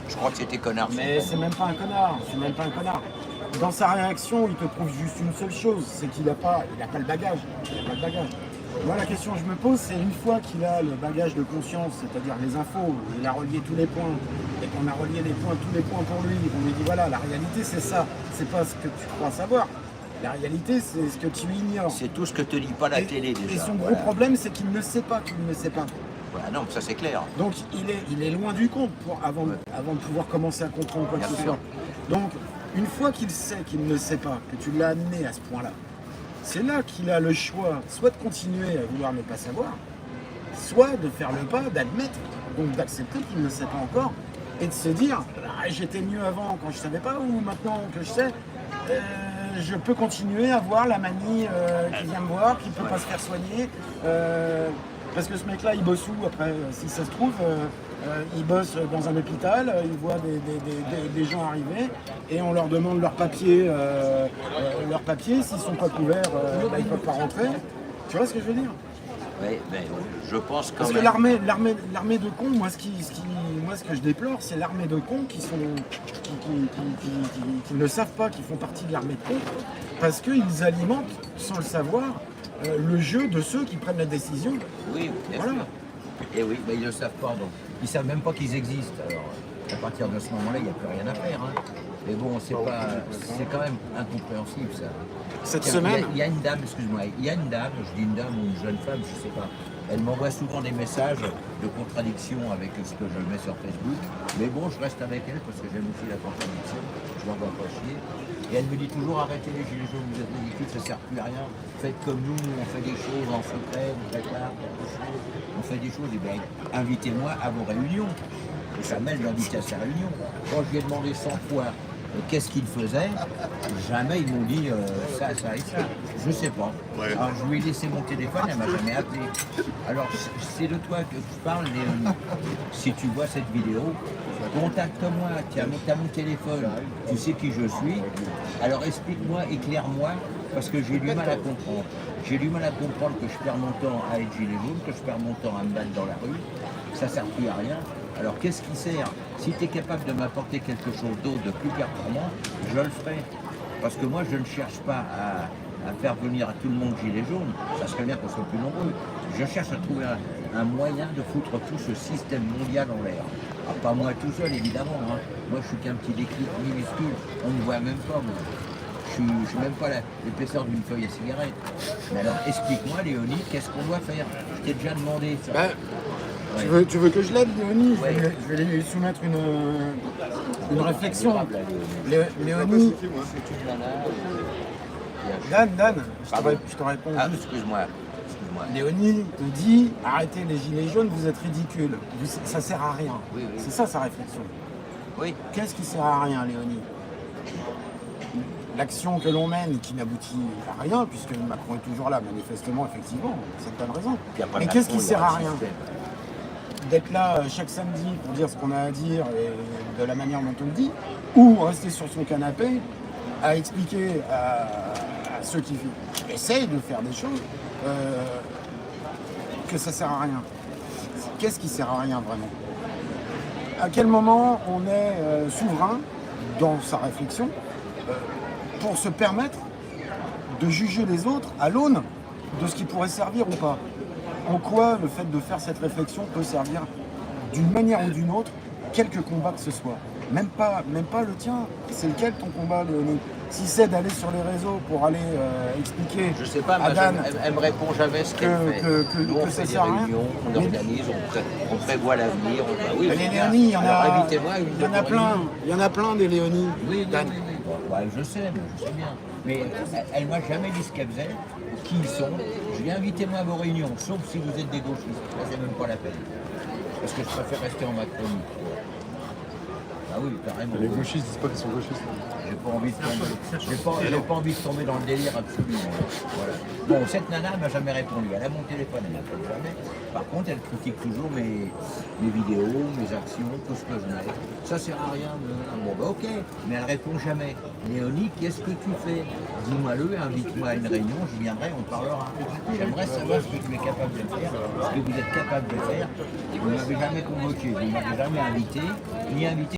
Je crois que c'était connard. Mais c'est même pas un connard, c'est même pas un connard. Dans sa réaction, il te prouve juste une seule chose, c'est qu'il n'a pas le bagage. Il a pas le bagage. Moi, la question que je me pose, c'est une fois qu'il a le bagage de conscience, c'est-à-dire les infos, il a relié tous les points, et qu'on a relié tous les points pour lui, on lui dit voilà, la réalité c'est ça, c'est pas ce que tu crois savoir. La réalité, c'est ce que tu ignores. C'est tout ce que te dit pas la télé déjà. Et son gros problème, c'est qu'il ne sait pas qu'il ne sait pas. Voilà, non, ça c'est clair. Donc il est loin du compte avant de pouvoir commencer à comprendre quoi que ce soit. Donc une fois qu'il sait qu'il ne sait pas, que tu l'as amené à ce point-là, c'est là qu'il a le choix, soit de continuer à vouloir ne pas savoir, soit de faire le pas, d'admettre, donc d'accepter qu'il ne sait pas encore, et de se dire ah, j'étais mieux avant quand je savais pas, ou maintenant que je sais, je peux continuer à voir la manie qui vient me voir, qui ne peut pas se faire soigner. Parce que ce mec-là, il bosse où après, si ça se trouve, il bosse dans un hôpital, il voit des gens arriver et on leur demande leurs papiers, s'ils sont pas couverts, ils peuvent pas rentrer. Tu vois ce que je veux dire? Oui, mais je pense quand Parce même. que l'armée de cons, moi ce que je déplore, c'est l'armée de cons qui ne savent pas qu'ils font partie de l'armée de cons, parce qu'ils alimentent, sans le savoir, le jeu de ceux qui prennent la décision. Oui, bien sûr. Et oui, mais ils ne le savent pas, donc ils ne savent même pas qu'ils existent. Alors, à partir de ce moment-là, il n'y a plus rien à faire. Hein. Mais bon, c'est quand même incompréhensible ça. Cette semaine, il y a une dame, excuse-moi, il y a une dame, je dis une dame ou une jeune femme, je ne sais pas. Elle m'envoie souvent des messages de contradiction avec ce que je mets sur Facebook. Mais bon, je reste avec elle parce que j'aime aussi la contradiction. Je ne l'envoie pas chier. Et elle me dit toujours arrêtez les gilets jaunes, vous êtes ridicules, ça ne sert plus à rien. Faites comme nous, on fait des choses en secret, on prépare quelque chose, on fait des choses. Et bien, invitez-moi à vos réunions. Et ça m'aide d'inviter à sa réunion. Quand je lui ai demandé 100 fois qu'est-ce qu'il faisait, jamais ils m'ont dit ça et ça. Je sais pas. Ouais. Alors je lui ai laissé mon téléphone, elle m'a jamais appelé. Alors c'est de toi que je parle, Léonie. Si tu vois cette vidéo, contacte-moi, tu as mon téléphone, tu sais qui je suis. Alors explique-moi, éclaire-moi, parce que j'ai du mal à comprendre. J'ai du mal à comprendre que je perds mon temps à être gilet jaune, que je perds mon temps à me battre dans la rue. Ça ne sert plus à rien. Alors qu'est-ce qui sert? Si tu es capable de m'apporter quelque chose d'autre, de plus performant, je le ferai. Parce que moi, je ne cherche pas à faire venir à tout le monde gilet jaune. Ça serait bien qu'on soit plus nombreux. Je cherche à trouver un moyen de foutre tout ce système mondial en l'air. Alors, pas moi tout seul, évidemment. Hein. Moi, je suis qu'un petit déclic minuscule. On ne me voit même pas, moi. Je ne suis même pas l'épaisseur d'une feuille à cigarette. Mais alors, explique-moi, Léonie, qu'est-ce qu'on doit faire? Je t'ai déjà demandé ça. Tu veux que je l'aide, Léonie? Je vais lui soumettre une réflexion. Léonie, Dan, je te réponds Ah, juste. excuse-moi. Léonie te dit arrêtez les gilets jaunes, vous êtes ridicules. Ça sert à rien. Oui. C'est ça sa réflexion. Oui. Qu'est-ce qui sert à rien, Léonie? L'action que l'on mène qui n'aboutit à rien, puisque Macron est toujours là, manifestement, effectivement, c'est pas de raison. Mais qu'est-ce qui sert à rien? D'être là chaque samedi pour dire ce qu'on a à dire et de la manière dont on le dit, ou rester sur son canapé à expliquer à ceux qui essayent de faire des choses que ça sert à rien. Qu'est-ce qui sert à rien vraiment? À quel moment on est souverain dans sa réflexion pour se permettre de juger les autres à l'aune de ce qui pourrait servir ou pas? En quoi le fait de faire cette réflexion peut servir d'une manière ou d'une autre, quelque combat que ce soit? Même pas le tien. C'est lequel ton combat, Léonie? Si c'est d'aller sur les réseaux pour aller expliquer je sais pas, à Dan elle me répond jamais ce qu'elle fait. Nous, on fait des réunions, on organise, on prévoit l'avenir. Oui, les Léonie, il y en a plein des Léonie. Oui, Dan. Ouais, je sais bien. Mais elle m'a jamais dit ce qu'elle faisait, qui ils sont. Je lui ai invité moi à vos réunions, sauf si vous êtes des gauchistes. Là, c'est même pas la peine. Parce que je préfère rester en Macronie. Ah oui, carrément. Les gauchistes disent pas qu'ils sont gauchistes. J'ai pas envie de tomber dans le délire absolument. Voilà. Bon, cette nana elle m'a jamais répondu. Elle a mon téléphone, elle m'appelle jamais. Par contre, elle critique toujours mes vidéos, mes actions, tout ce que je mets. Ça sert à rien. Bon, bah ok, mais elle répond jamais. Léonie, qu'est-ce que tu fais? Dis-moi-le, invite-moi à une réunion, je viendrai, on parlera. J'aimerais savoir ce que tu es capable de faire, ce que vous êtes capable de faire. Et vous ne m'avez jamais convoqué, vous ne m'avez jamais invité, ni invité.